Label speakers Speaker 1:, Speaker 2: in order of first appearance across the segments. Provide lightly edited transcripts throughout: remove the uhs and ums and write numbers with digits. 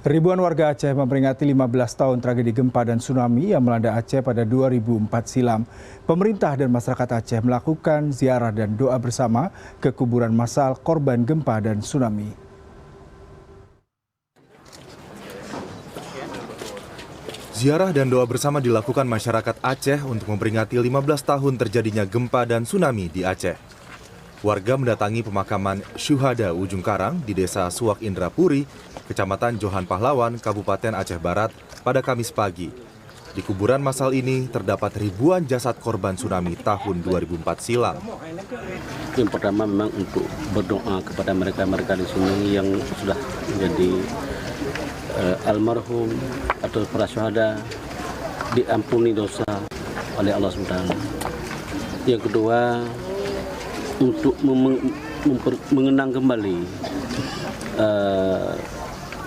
Speaker 1: Ribuan warga Aceh memperingati 15 tahun tragedi gempa dan tsunami yang melanda Aceh pada 2004 silam. Pemerintah dan masyarakat Aceh melakukan ziarah dan doa bersama ke kuburan massal korban gempa dan tsunami.
Speaker 2: Ziarah dan doa bersama dilakukan masyarakat Aceh untuk memperingati 15 tahun terjadinya gempa dan tsunami di Aceh. Warga mendatangi pemakaman Syuhada Ujung Karang di Desa Suak Indrapuri, Kecamatan Johan Pahlawan, Kabupaten Aceh Barat pada Kamis pagi. Di kuburan massal ini terdapat ribuan jasad korban tsunami tahun 2004 silam.
Speaker 3: Yang pertama memang untuk berdoa kepada mereka-mereka di sini yang sudah menjadi almarhum atau para syuhada, diampuni dosa oleh Allah SWT. Yang kedua, untuk mengenang kembali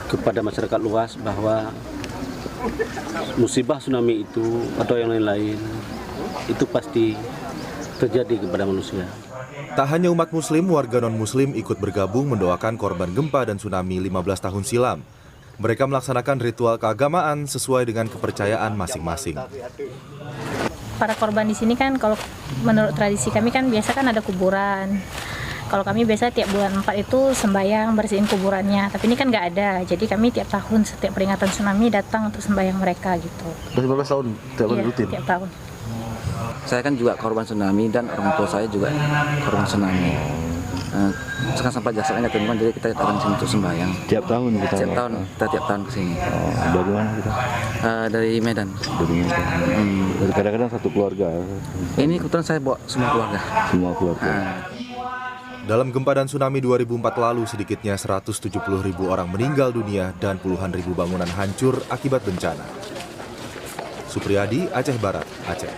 Speaker 3: kepada masyarakat luas bahwa musibah tsunami itu atau yang lain-lain itu pasti terjadi kepada manusia.
Speaker 2: Tak hanya umat muslim, warga non-muslim ikut bergabung mendoakan korban gempa dan tsunami 15 tahun silam. Mereka melaksanakan ritual keagamaan sesuai dengan kepercayaan masing-masing.
Speaker 4: Para korban di sini kan kalau menurut tradisi kami kan biasa kan ada kuburan. Kalau kami biasa tiap bulan 4 itu sembahyang bersihin kuburannya. Tapi ini kan nggak ada. Jadi kami tiap tahun setiap peringatan tsunami datang untuk sembahyang mereka gitu.
Speaker 5: 15 tahun tiap bulan rutin?
Speaker 4: Tiap tahun.
Speaker 6: Saya kan juga korban tsunami dan orang tua saya juga korban tsunami. Sekarang sampai jasanya nggak temukan, jadi kita datang sini untuk sembahyang.
Speaker 5: Tiap tahun kita?
Speaker 6: Kita tiap tahun kesini.
Speaker 5: Dari mana kita?
Speaker 6: Dari Medan.
Speaker 5: Dari Medan. Kadang-kadang satu keluarga?
Speaker 6: Ini kebetulan saya bawa semua keluarga.
Speaker 5: Semua keluarga.
Speaker 2: Dalam gempa dan tsunami 2004 lalu, sedikitnya 170.000 orang meninggal dunia dan puluhan ribu bangunan hancur akibat bencana. Supriyadi, Aceh Barat, Aceh.